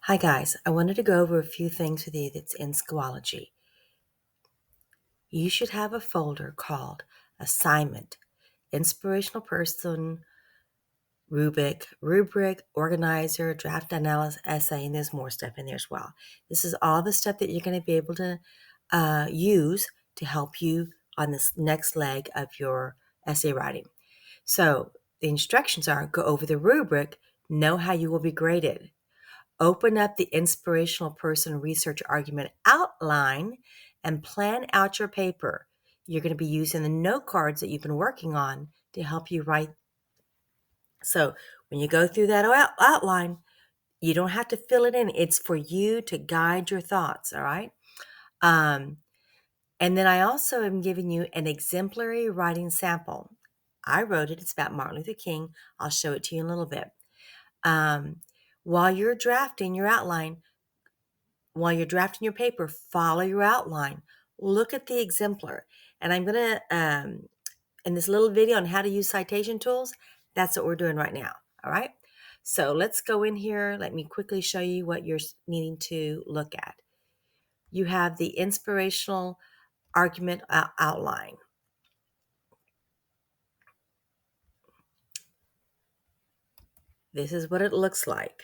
Hi guys, I wanted to go over a few things with you that's in Schoology. You should have a folder called Assignment, Inspirational Person, Rubric, Organizer, Draft Analysis, Essay, and there's more stuff in there as well. This is all the stuff that you're going to be able to use to help you on this next leg of your essay writing. So the instructions are go over the rubric, know how you will be graded. Open up the inspirational person research argument outline and plan out your paper. You're going to be using the note cards that you've been working on to help you write. So when you go through that outline, you don't have to fill it in. It's for you to guide your thoughts, all right? Um, and then I also am giving you an exemplary writing sample. I wrote it. It's about Martin Luther King. I'll show it to you in a little bit. Um, while you're drafting your outline, while you're drafting your paper, follow your outline. Look at the exemplar. And I'm going to, in this little video on how to use citation tools, that's what we're doing right now. All right. So let's go in here. Let me quickly show you what you're needing to look at. You have the inspirational argument outline. This is what it looks like.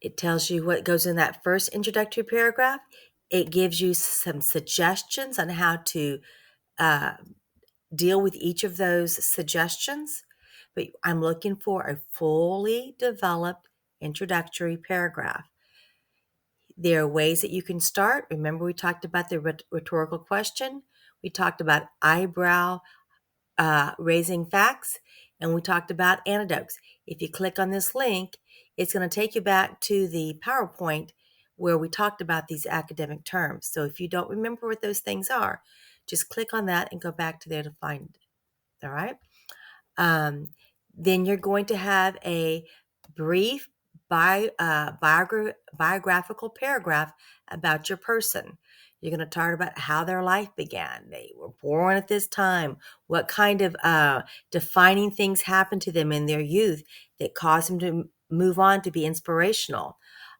It tells you what goes in that first introductory paragraph. It gives you some suggestions on how to deal with each of those suggestions, but I'm looking for a fully developed introductory paragraph. There are ways that you can start. Remember, we talked about the rhetorical question, we talked about eyebrow raising facts, and we talked about anecdotes. If you click on this link, it's going to take you back to the PowerPoint where we talked about these academic terms. So if you don't remember what those things are, just click on that and go back to there to find it. All right. Then you're going to have a brief biographical paragraph about your person. You're going to talk about how their life began. They were born at this time. What kind of defining things happened to them in their youth that caused them to move on to be inspirational.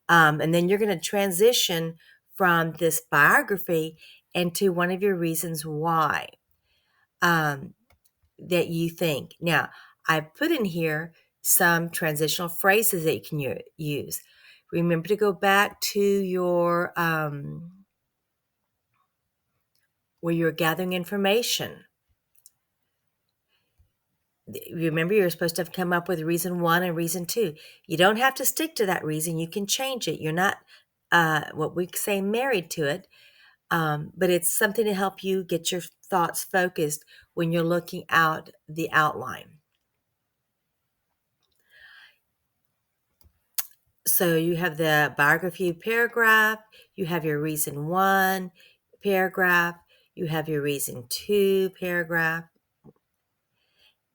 And then you're going to transition from this biography into one of your reasons why. That you think. Now, I put in here some transitional phrases that you can use. Remember to go back to your where you're gathering information. Remember, you're supposed to have come up with reason one and reason two. You don't have to stick to that reason. You can change it. You're not what we say married to it, but it's something to help you get your thoughts focused when you're looking out the outline. So you have the biography paragraph, you have your reason one paragraph, you have your reason two paragraph,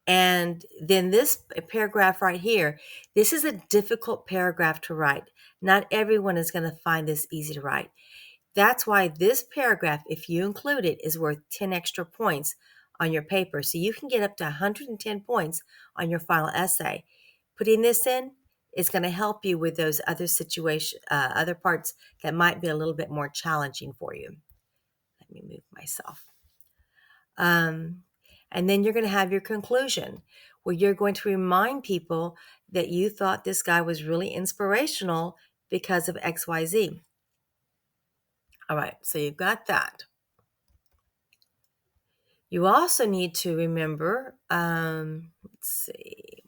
and then this paragraph right here, this is a difficult paragraph to write. Not everyone is going to find this easy to write. That's why this paragraph, if you include it, is worth 10 extra points on your paper. So you can get up to 110 points on your final essay. Putting this in is going to help you with those other other parts that might be a little bit more challenging for you. Let me move myself. And then you're going to have your conclusion, where you're going to remind people that you thought this guy was really inspirational because of XYZ. All right, so you've got that. You also need to remember, let's see,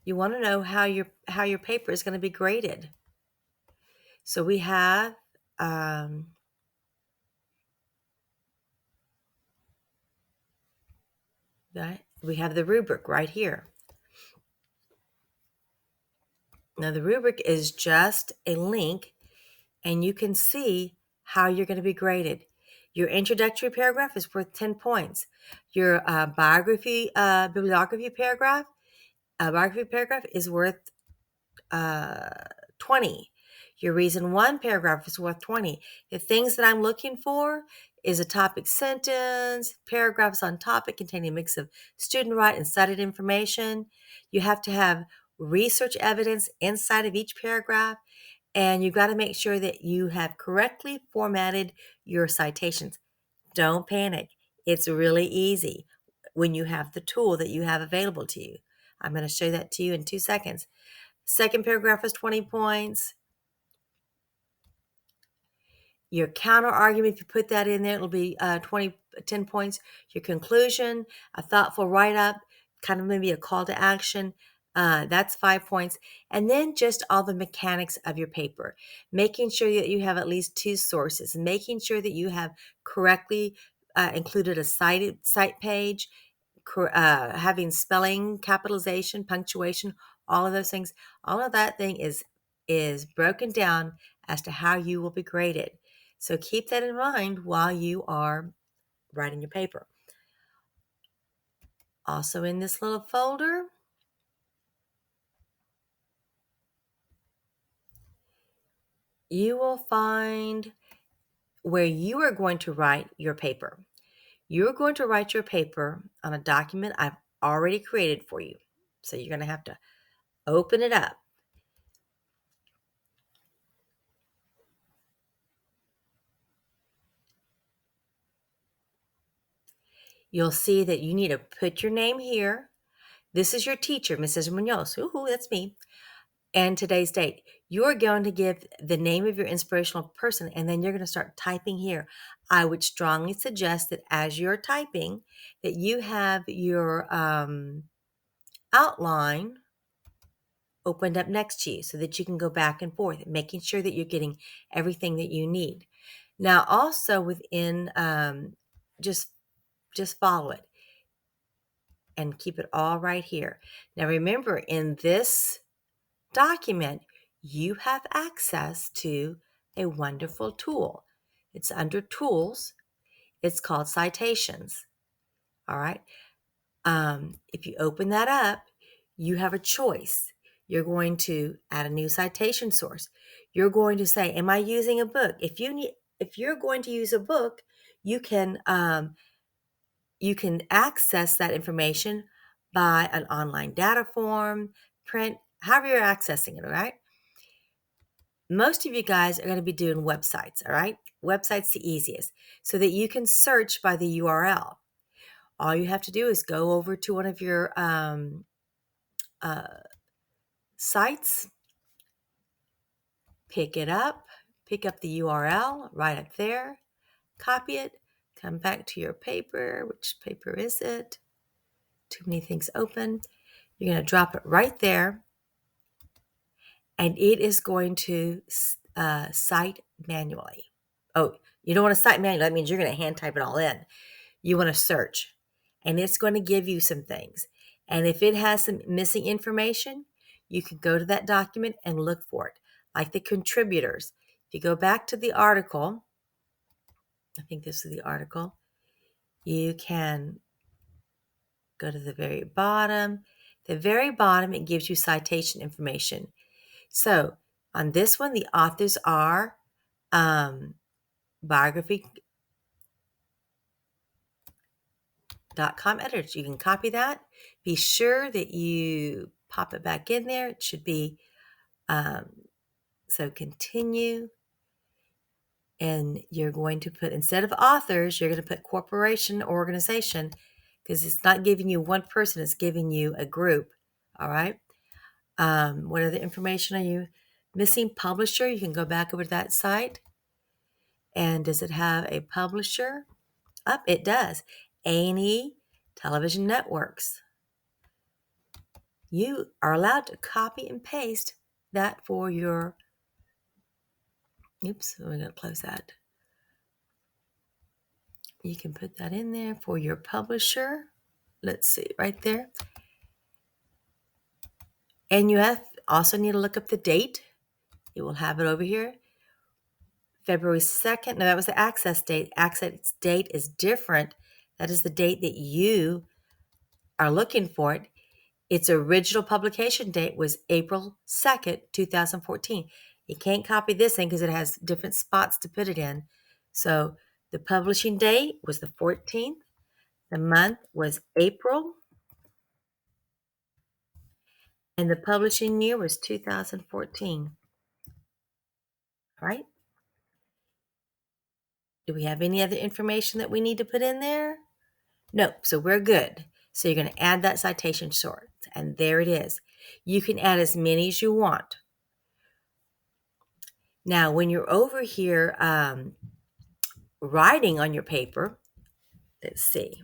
you want to know how your paper is going to be graded. So we have we have the rubric right here. Now the rubric is just a link, and you can see how you're going to be graded. Your introductory paragraph is worth 10 points. Your bibliography paragraph is worth 20. Your reason one paragraph is worth 20. The things that I'm looking for is a topic sentence, paragraphs on topic containing a mix of student right and cited information. You have to have research evidence inside of each paragraph, and you've got to make sure that you have correctly formatted your citations. Don't panic. It's really easy when you have the tool that you have available to you. I'm going to show that to you in 2 seconds. Second paragraph is 20 points. Your counter argument, if you put that in there, it'll be 10 points. Your conclusion, a thoughtful write-up, kind of maybe a call to action, that's 5 points. And then just all the mechanics of your paper, making sure that you have at least 2 sources, making sure that you have correctly included a cite page, having spelling, capitalization, punctuation, all of those things. All of that thing is broken down as to how you will be graded. So keep that in mind while you are writing your paper. Also in this little folder, you will find where you are going to write your paper. You're going to write your paper on a document I've already created for you. So you're going to have to open it up. You'll see that you need to put your name here. This is your teacher, Mrs. Munoz. Ooh, that's me. And today's date. You're going to give the name of your inspirational person, and then you're going to start typing here. I would strongly suggest that as you're typing, that you have your outline opened up next to you so that you can go back and forth, making sure that you're getting everything that you need. Now, also within, just follow it and keep it all right here. Now, remember, in this document, you have access to a wonderful tool. It's under Tools. It's called Citations. All right. If you open that up, you have a choice. You're going to add a new citation source. You're going to say, "Am I using a book?" If you're going to use a book, you can access that information by an online data form, print, however you're accessing it. All right. Most of you guys are going to be doing websites, all right? Website's the easiest, so that you can search by the URL. All you have to do is go over to one of your sites, pick up the URL right up there, copy it, come back to your paper. Which paper is it? Too many things open. You're going to drop it right there, and it is going to cite manually. Oh, you don't want to cite manually. That means you're going to hand type it all in. You want to search, and it's going to give you some things. And if it has some missing information, you can go to that document and look for it, like the contributors. If you go back to the article, I think this is the article, you can go to the very bottom. The very bottom, it gives you citation information. So on this one, the authors are biography.com editors. You can copy that. Be sure that you pop it back in there. It should be, so continue. And you're going to put, instead of authors, you're going to put corporation or organization, because it's not giving you one person, it's giving you a group. All right. What other information are you missing? Publisher. You can go back over to that site. And does it have a publisher? It does. A&E Television Networks. You are allowed to copy and paste that for your, oops, we're going to close that. You can put that in there for your publisher. Let's see, right there. And you also need to look up the date. You will have it over here. February 2nd. No, that was the access date. Access date is different. That is the date that you are looking for it. Its original publication date was April 2nd, 2014. You can't copy this in because it has different spots to put it in. So the publishing date was the 14th. The month was April. And the publishing year was 2014. Right? Do we have any other information that we need to put in there? Nope. So we're good. So you're going to add that citation short. And there it is. You can add as many as you want. Now, when you're over here writing on your paper, let's see.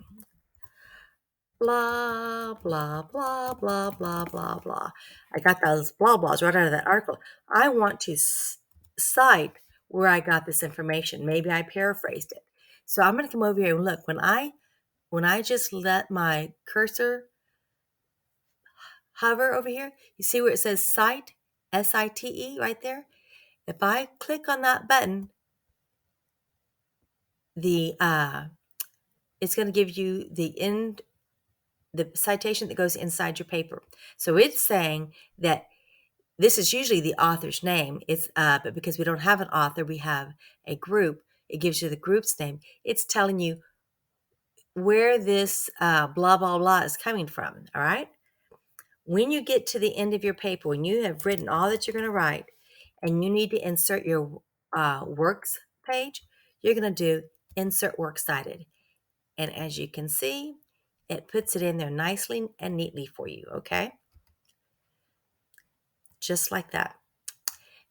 Blah, blah, blah, blah, blah, blah, blah. I got those blah, blahs right out of that article. I want to cite where I got this information. Maybe I paraphrased it. So I'm going to come over here and look. When I just let my cursor hover over here, you see where it says cite, S-I-T-E right there? If I click on that button, it's going to give you the citation that goes inside your paper. So it's saying that this is usually the author's name. But because we don't have an author, we have a group. It gives you the group's name. It's telling you where this blah, blah, blah is coming from. All right. When you get to the end of your paper, when you have written all that you're going to write and you need to insert your works page, you're going to do insert works cited. And as you can see, it puts it in there nicely and neatly for you, okay? Just like that.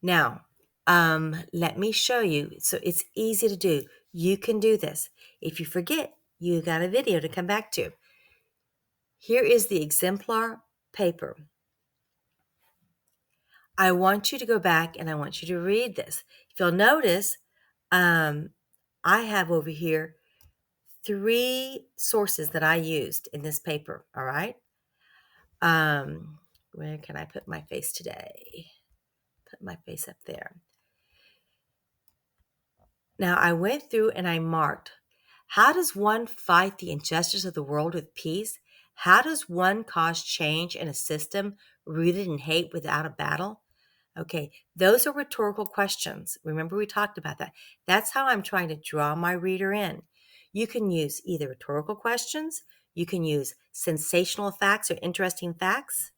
Now, let me show you. So it's easy to do. You can do this. If you forget, you got a video to come back to. Here is the exemplar paper. I want you to go back and I want you to read this. If you'll notice, I have over here 3 sources that I used in this paper, all right? Where can I put my face today? Put my face up there. Now, I went through and I marked, how does one fight the injustice of the world with peace? How does one cause change in a system rooted in hate without a battle? Okay, those are rhetorical questions. Remember, we talked about that. That's how I'm trying to draw my reader in. You can use either rhetorical questions, you can use sensational facts or interesting facts,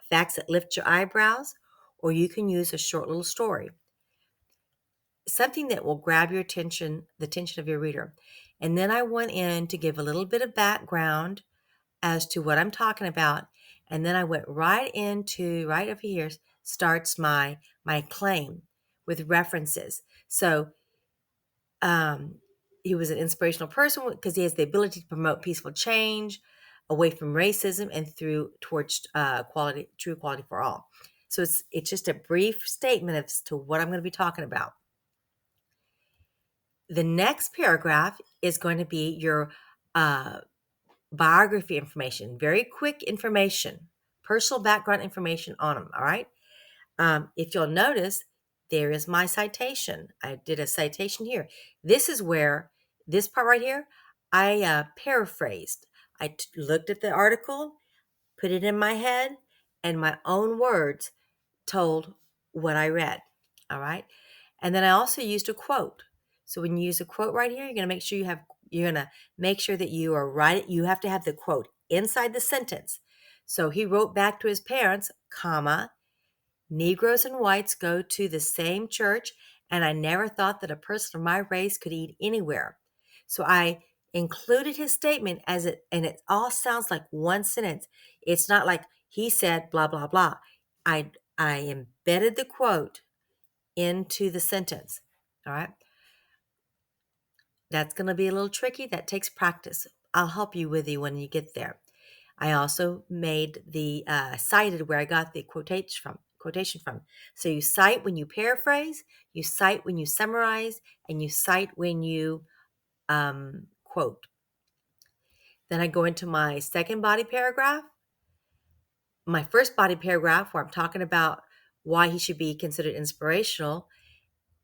facts that lift your eyebrows, or you can use a short little story, something that will grab your attention, the attention of your reader. And then I went in to give a little bit of background as to what I'm talking about. And then I went right over here starts my claim with references. So he was an inspirational person because he has the ability to promote peaceful change away from racism and towards true equality for all. So it's just a brief statement as to what I'm going to be talking about. The next paragraph is going to be your biography information, very quick information, personal background information on them. All right. If you'll notice, there is my citation. I did a citation here. This is where this part right here, I paraphrased. I looked at the article, put it in my head, and my own words told what I read. All right. And then I also used a quote. So when you use a quote right here, you're going to make sure that you are right. You have to have the quote inside the sentence. So he wrote back to his parents, comma, Negroes and whites go to the same church, and I never thought that a person of my race could eat anywhere. So I included his statement and it all sounds like one sentence. It's not like he said blah blah blah. I embedded the quote into the sentence. All right. That's going to be a little tricky. That takes practice. I'll help you when you get there. I also made the cited where I got the quotation from. So you cite when you paraphrase, you cite when you summarize, and you cite when you quote. Then I go into my second body paragraph. My first body paragraph where I'm talking about why he should be considered inspirational.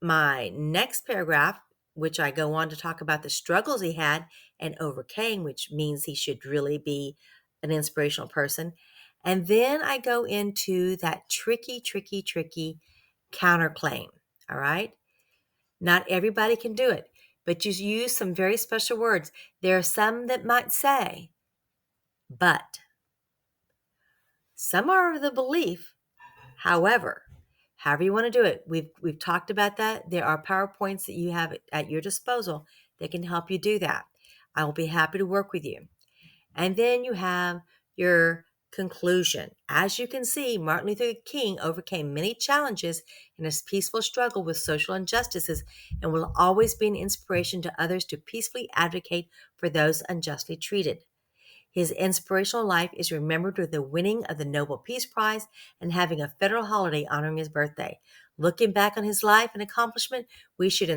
My next paragraph, which I go on to talk about the struggles he had and overcame, which means he should really be an inspirational person. And then I go into that tricky counterclaim. All right. Not everybody can do it, but you use some very special words. There are some that might say, but. Some are of the belief, however, however you want to do it. We've talked about that. There are PowerPoints that you have at your disposal that can help you do that. I will be happy to work with you. And then you have your conclusion. As you can see, Martin Luther King overcame many challenges in his peaceful struggle with social injustices and will always be an inspiration to others to peacefully advocate for those unjustly treated. His inspirational life is remembered with the winning of the Nobel Peace Prize and having a federal holiday honoring his birthday. Looking back on his life and accomplishment, we should be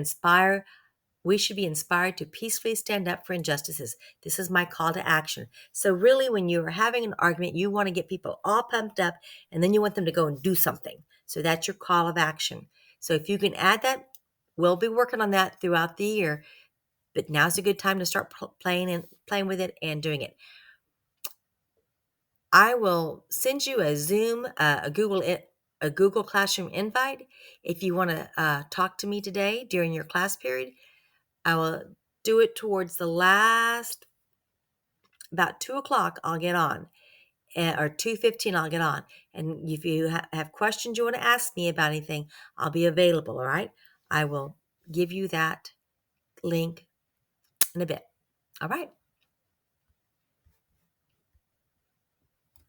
inspired to peacefully stand up for injustices. This is my call to action. So really, when you're having an argument, you want to get people all pumped up and then you want them to go and do something. So that's your call of action. So if you can add that, we'll be working on that throughout the year. But now's a good time to start playing with it and doing it. I will send you a Zoom, a Google Classroom invite. If you want to talk to me today during your class period, I will do it towards the last, about 2 o'clock. I'll get on, or 2:15. I'll get on. And if you have questions you want to ask me about anything, I'll be available. All right. I will give you that link in a bit. All right.